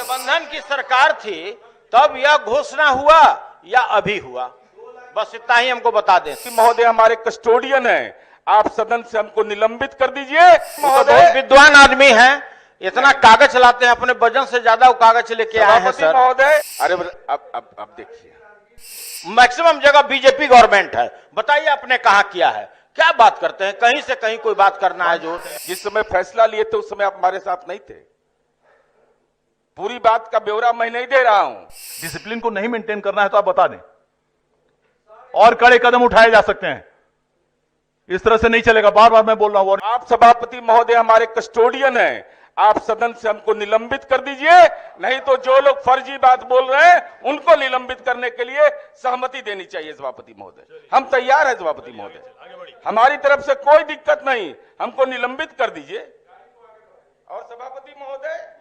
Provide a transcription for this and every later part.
गठबंधन की सरकार थी तब यह घोषणा हुआ या अभी हुआ? बस इतना ही हमको बता दें। महोदय हमारे कस्टोडियन हैं, आप सदन से हमको निलंबित कर दीजिए। बहुत विद्वान आदमी हैं, इतना कागज लाते हैं, अपने वजन से ज्यादा वो कागज लेके आए हैं सर। महोदय अरे अब देखिए, मैक्सिमम जगह बीजेपी गवर्नमेंट है, बताइए आपने कहा किया है? क्या बात करते हैं, कहीं से कहीं कोई बात करना है जो जिस समय फैसला लिए थे उस समय आप हमारे साथ नहीं थे। पूरी बात का ब्यौरा मैं नहीं दे रहा हूं। डिसिप्लिन को नहीं मेंटेन करना है तो आप बता दें, और कड़े कदम उठाए जा सकते हैं। इस तरह से नहीं चलेगा, बार बार मैं बोल रहा हूं। और आप सभापति महोदय हमारे कस्टोडियन हैं, आप सदन से हमको निलंबित कर दीजिए, नहीं तो जो लोग फर्जी बात बोल रहे हैं उनको निलंबित करने के लिए सहमति देनी चाहिए सभापति महोदय। हम तैयार हैं सभापति महोदय, हमारी तरफ से कोई दिक्कत नहीं, हमको निलंबित कर दीजिए। और सभापति महोदय,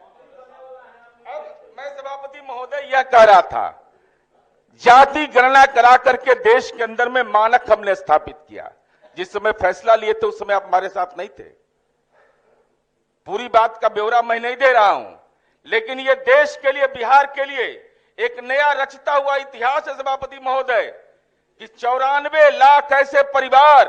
अब मैं सभापति महोदय यह कह रहा था, जाति गणना करा करके देश के अंदर में मानक हमने स्थापित किया। जिस समय फैसला लिए थे उस समय आप हमारे साथ नहीं थे। पूरी बात का ब्यौरा मैं नहीं दे रहा हूं, लेकिन ये देश के लिए, बिहार के लिए एक नया रचता हुआ इतिहास है सभापति महोदय कि 94 लाख ऐसे परिवार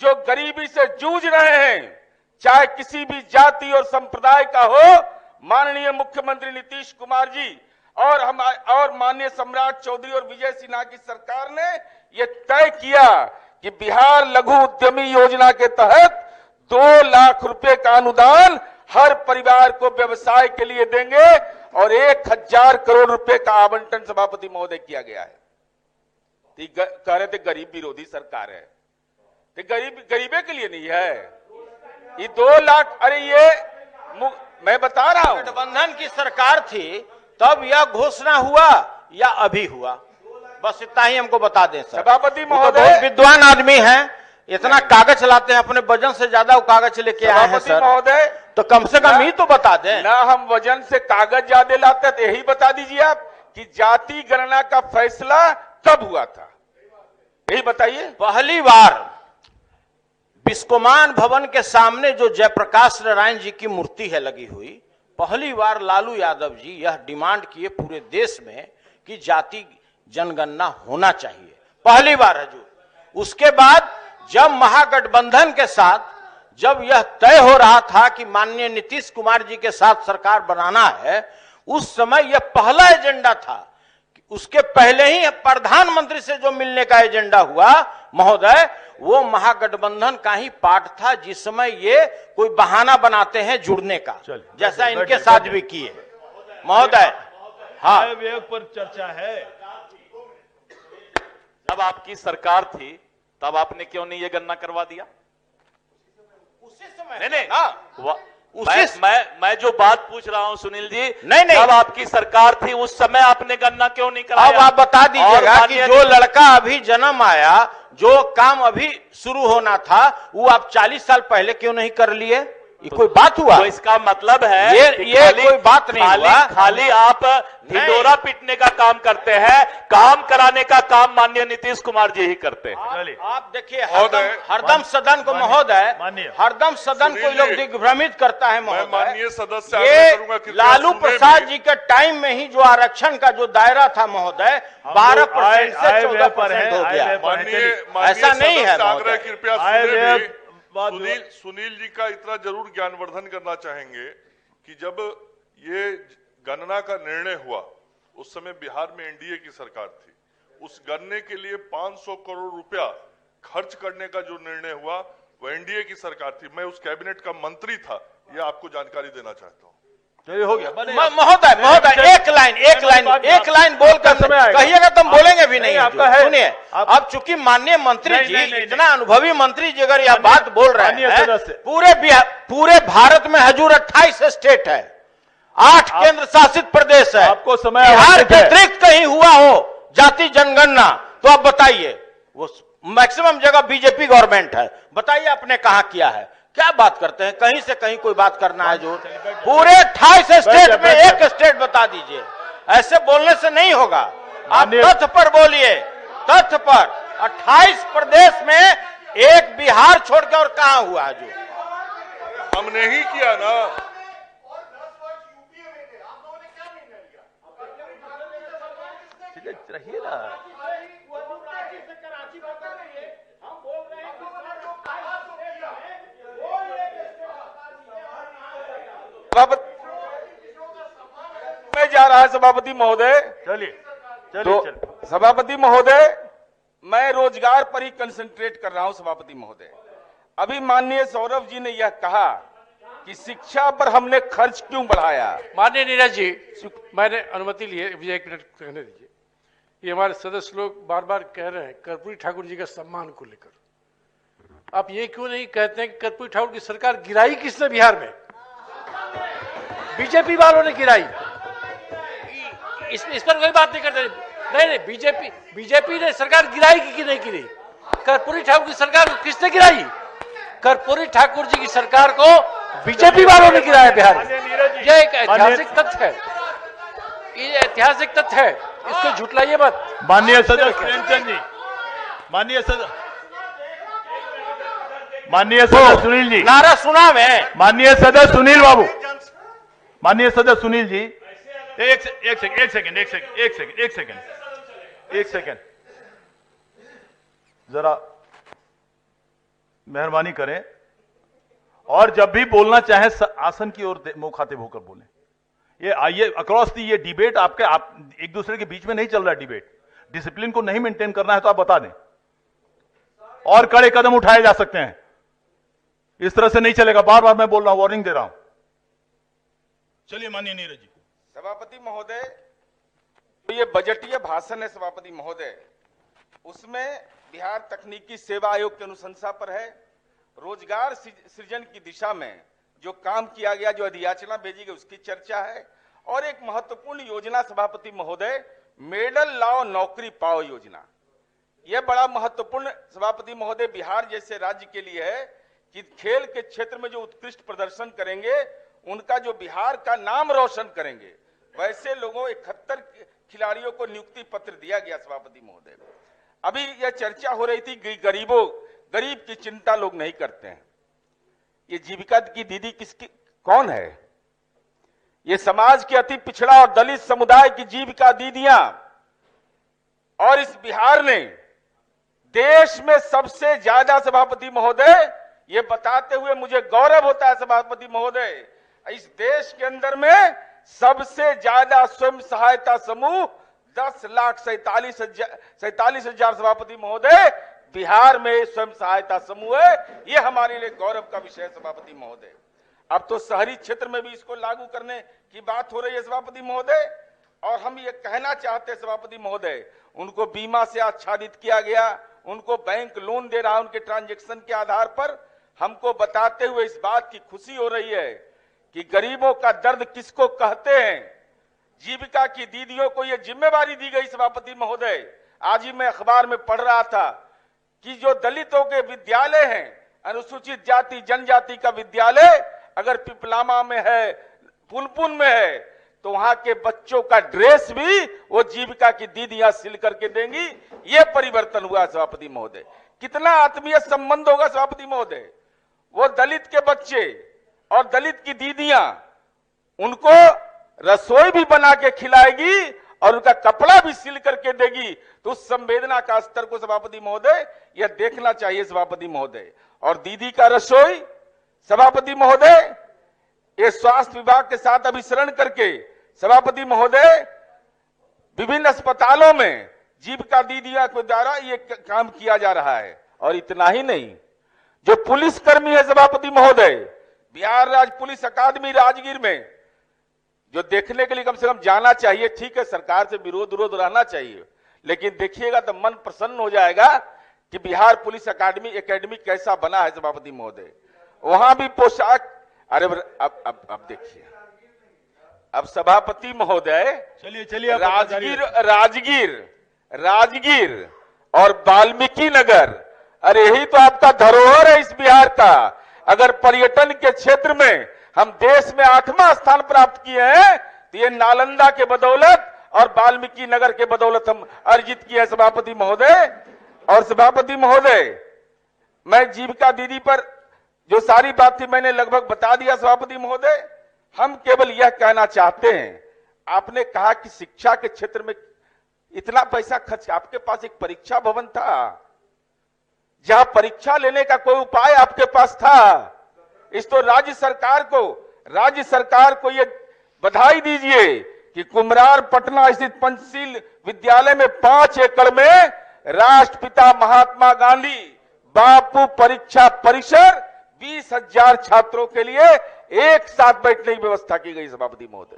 जो गरीबी से जूझ रहे हैं, चाहे किसी भी जाति और संप्रदाय का हो। माननीय मुख्यमंत्री नीतीश कुमार जी और माननीय सम्राट चौधरी और विजय सिन्हा की सरकार ने यह तय किया कि बिहार लघु उद्यमी योजना के तहत 2 लाख रुपए का अनुदान हर परिवार को व्यवसाय के लिए देंगे और 1000 करोड़ रुपए का आवंटन सभापति महोदय किया गया है। कह रहे थे गरीब विरोधी सरकार है, तो गरीबे के लिए नहीं है ये 2 लाख। अरे ये मैं बता रहा हूं, गठबंधन की सरकार थी तब यह घोषणा हुआ या अभी हुआ? बस इतना ही हमको बता दें सर। सभापति महोदय बहुत विद्वान आदमी हैं, इतना कागज लाते हैं, अपने वजन से ज्यादा वो कागज लेके आए हैं सर। महोदय तो कम से कम ही तो बता दें ना, हम वजन से कागज ज्यादा लाते हैं, तो यही बता दीजिए आप कि जाति गणना का फैसला कब हुआ था, यही बताइए। पहली बार बिस्कोमान भवन के सामने जो जयप्रकाश नारायण जी की मूर्ति है लगी हुई, पहली बार लालू यादव जी यह डिमांड किए पूरे देश में कि जाति जनगणना होना चाहिए, पहली बार हजूर। उसके बाद जब महागठबंधन के साथ जब यह तय हो रहा था कि माननीय नीतीश कुमार जी के साथ सरकार बनाना है, उस समय यह पहला एजेंडा था। उसके पहले ही प्रधानमंत्री से जो मिलने का एजेंडा हुआ महोदय, वो महागठबंधन का ही पार्ट था, जिस समय ये कोई बहाना बनाते हैं जुड़ने का, जैसा इनके साथ भी किए महोदय। हाँ, पर चर्चा है। जब आपकी सरकार थी तब आपने क्यों नहीं ये गणना करवा दिया? उसी समय मैं जो बात पूछ रहा हूं सुनील जी, नहीं जब आपकी सरकार थी उस समय आपने गणना क्यों नहीं कराया? अब आप बता दीजिएगा कि जो लड़का अभी जन्म आया, जो काम अभी शुरू होना था, वो आप 40 साल पहले क्यों नहीं कर लिए? ये कोई बात हुआ? तो इसका मतलब है ये कोई बात नहीं हुआ। खाली आप ढिंडोरा पीटने का काम करते हैं, काम कराने का काम माननीय नीतीश कुमार जी ही करते हैं। आप देखिए, हरदम सदन को महोदय, हरदम सदन को लोग दिग्भ्रमित करता है महोदय। सदस्य ये लालू प्रसाद जी के टाइम में ही जो आरक्षण का जो दायरा था महोदय, 12% से 14% हो गया। ऐसा नहीं है आग्रह, कृपया सुनील जी का इतना जरूर ज्ञानवर्धन करना चाहेंगे कि जब ये गणना का निर्णय हुआ उस समय बिहार में एनडीए की सरकार थी। उस गणने के लिए 500 करोड़ रुपया खर्च करने का जो निर्णय हुआ वो एनडीए की सरकार थी। मैं उस कैबिनेट का मंत्री था, ये आपको जानकारी देना चाहता हूँ। हो गया महोदय, एक लाइन बोलकर कहिएगा, तुम बोलेंगे भी नहीं। सुनिए, अब चूंकि माननीय मंत्री जी, इतना अनुभवी मंत्री जी अगर यह बात बोल रहे हैं, पूरे भारत में हजूर 28 स्टेट है, 8 केंद्र शासित प्रदेश है, आपको समय बिहार के अतिरिक्त कहीं हुआ हो जाति जनगणना, तो आप बताइए। वो मैक्सिमम जगह बीजेपी गवर्नमेंट है, बताइए आपने कहा किया है? क्या बात करते हैं, कहीं से कहीं कोई बात करना है जो पूरे 28 स्टेट में एक स्टेट बता दीजिए। ऐसे बोलने से नहीं होगा, आप तथ्य पर बोलिए, तथ्य पर। 28 प्रदेश में एक बिहार छोड़ के और कहां हुआ जो? हमने ही किया ना। रहिए ना। में जा रहा है सभापति महोदय। चलिए तो चलिए चलिए। सभापति महोदय, मैं रोजगार पर ही कंसंट्रेट कर रहा हूं सभापति महोदय। अभी माननीय सौरभ जी ने यह कहा कि शिक्षा पर हमने खर्च क्यों बढ़ाया। माननीय नीरज जी, मैंने अनुमति ली है, मुझे 1 मिनट कहने दीजिए। ये हमारे सदस्य लोग बार बार कह रहे हैं कर्पूरी ठाकुर जी का सम्मान को लेकर, आप ये क्यों नहीं कहते हैं कि कर्पूरी ठाकुर की सरकार गिराई किसने बिहार में? बीजेपी वालों ने गिराई। इस पर कोई बात नहीं करते। नहीं, बीजेपी ने सरकार गिराई कि नहीं गिरी? कर्पूरी ठाकुर की सरकार को किसने गिराई? कर्पूरी ठाकुर जी की सरकार को बीजेपी वालों ने गिराया बिहार में। यह एक ऐतिहासिक तथ्य है, ये ऐतिहासिक तथ्य है, इसको झुटलाइए मत। माननीय सदस्य प्रेमचंद जी, माननीय सदस्य सुनील जी, नारा सुना मैं। माननीय सदस्य सुनील बाबू, माननीय सदस्य सुनील जी, एक सेकंड, जरा मेहरबानी करें और जब भी बोलना चाहे आसन की ओर मुखातिब होकर बोलें। ये आइए अक्रॉस दी, ये डिबेट आप एक दूसरे के बीच में नहीं चल रहा है। डिबेट डिसिप्लिन को नहीं मेंटेन करना है तो आप बता दें और कड़े कदम उठाए जा सकते हैं। इस तरह से नहीं चलेगा। बार बार मैं बोल रहा हूं, वार्निंग दे रहा हूं। चलिए माननीय नीरज जी। सभापति महोदय, तो ये बजटीय भाषण है सभापति महोदय, उसमें बिहार तकनीकी सेवा आयोग की अनुशंसा पर है। रोजगार सृजन की दिशा में जो काम किया गया, जो अधियाचना भेजी गई, उसकी चर्चा है। और एक महत्वपूर्ण योजना सभापति महोदय, मेडल लाओ नौकरी पाओ योजना। यह बड़ा महत्वपूर्ण सभापति महोदय बिहार जैसे राज्य के लिए है कि खेल के क्षेत्र में जो उत्कृष्ट प्रदर्शन करेंगे, उनका जो बिहार का नाम रोशन करेंगे, वैसे लोगों 71 खिलाड़ियों को नियुक्ति पत्र दिया गया सभापति महोदय। अभी यह चर्चा हो रही थी कि गरीब की चिंता लोग नहीं करते हैं। ये जीविका की दीदी कौन है? ये समाज के अति पिछड़ा और दलित समुदाय की जीविका दीदियां, और इस बिहार ने देश में सबसे ज्यादा सभापति महोदय, ये बताते हुए मुझे गौरव होता है सभापति महोदय, इस देश के अंदर में सबसे ज्यादा स्वयं सहायता समूह 10,47,000 सभापति महोदय बिहार में स्वयं सहायता समूह है। यह हमारे लिए गौरव का विषय है सभापति महोदय। अब तो शहरी क्षेत्र में भी इसको लागू करने की बात हो रही है सभापति महोदय। और हम ये कहना चाहते हैं सभापति महोदय, उनको बीमा से आच्छादित किया गया, उनको बैंक लोन दे रहा है उनके ट्रांजैक्शन के आधार पर। हमको बताते हुए इस बात की खुशी हो रही है कि गरीबों का दर्द किसको कहते हैं, जीविका की दीदियों को यह जिम्मेवारी दी गई सभापति महोदय। आज ही मैं अखबार में पढ़ रहा था कि जो दलितों के विद्यालय हैं, अनुसूचित जाति जनजाति का विद्यालय अगर पिपलामा में है, पुनपुन में है, तो वहां के बच्चों का ड्रेस भी वो जीविका की दीदियां सिल करके देंगी। ये परिवर्तन हुआ सभापति महोदय। कितना आत्मीय संबंध होगा सभापति महोदय। वो दलित के बच्चे और दलित की दीदियां उनको रसोई भी बना के खिलाएगी और उनका कपड़ा भी सिल करके देगी। तो उस संवेदना का स्तर को सभापति महोदय यह देखना चाहिए सभापति महोदय। और दीदी का रसोई सभापति महोदय, ये स्वास्थ्य विभाग के साथ अभिसरण करके सभापति महोदय विभिन्न अस्पतालों में जीविका दीदियों के द्वारा ये काम किया जा रहा है। और इतना ही नहीं, जो पुलिस कर्मी है सभापति महोदय, बिहार राज्य पुलिस अकादमी राजगीर में जो देखने के लिए कम से कम जाना चाहिए। ठीक है, सरकार से विरोध रहना चाहिए, लेकिन देखिएगा तो मन प्रसन्न हो जाएगा कि बिहार पुलिस अकादमी कैसा बना है सभापति महोदय। वहां भी पोशाक, अरे अब देखिए, अब सभापति महोदय चलिए राजगीर और वाल्मीकि नगर, अरे यही तो आपका धरोहर है इस बिहार का। अगर पर्यटन के क्षेत्र में हम देश में 8वां स्थान प्राप्त किए हैं, तो ये नालंदा के बदौलत और वाल्मीकि नगर के बदौलत हम अर्जित किए हैं सभापति महोदय। और सभापति महोदय, मैं जीविका दीदी पर जो सारी बात थी मैंने लगभग बता दिया सभापति महोदय। हम केवल यह कहना चाहते हैं, आपने कहा कि शिक्षा के क्षेत्र में इतना पैसा खर्च, आपके पास एक परीक्षा भवन था, जहां परीक्षा लेने का कोई उपाय आपके पास था। इस तो राज्य सरकार को ये बधाई दीजिए कि कुम्हरार पटना स्थित पंचशील विद्यालय में 5 एकड़ में राष्ट्रपिता महात्मा गांधी बापू परीक्षा परिसर 20,000 छात्रों के लिए एक साथ बैठने की व्यवस्था की गई। सभापति महोदय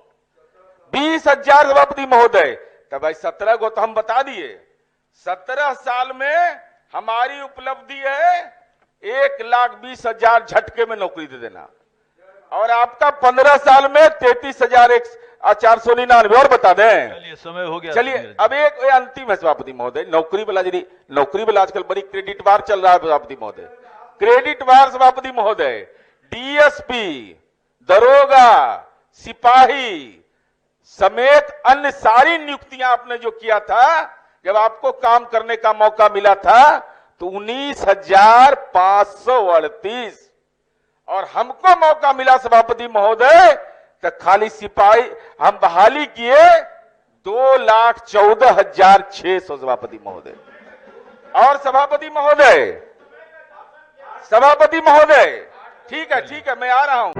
20,000 सभापति महोदय, तब भाई 17 को तो हम बता दिए। 17 साल में हमारी उपलब्धि है 1,20,000 झटके में नौकरी दे देना, और आपका 15 साल में 33,499। और बता दें, चलिए समय हो गया। चलिए अब एक अंतिम है सभापति महोदय, नौकरी वाला आजकल बड़ी क्रेडिट वार चल रहा है सभापति महोदय, क्रेडिट वार सभापति महोदय। डीएसपी, दरोगा, सिपाही समेत अन्य सारी नियुक्तियां आपने जो किया था, जब आपको काम करने का मौका मिला था तो 19,538, और हमको मौका मिला सभापति महोदय तो खाली सिपाही हम बहाली किए 2,14,600 सभापति महोदय। और सभापति महोदय ठीक है मैं आ रहा हूं।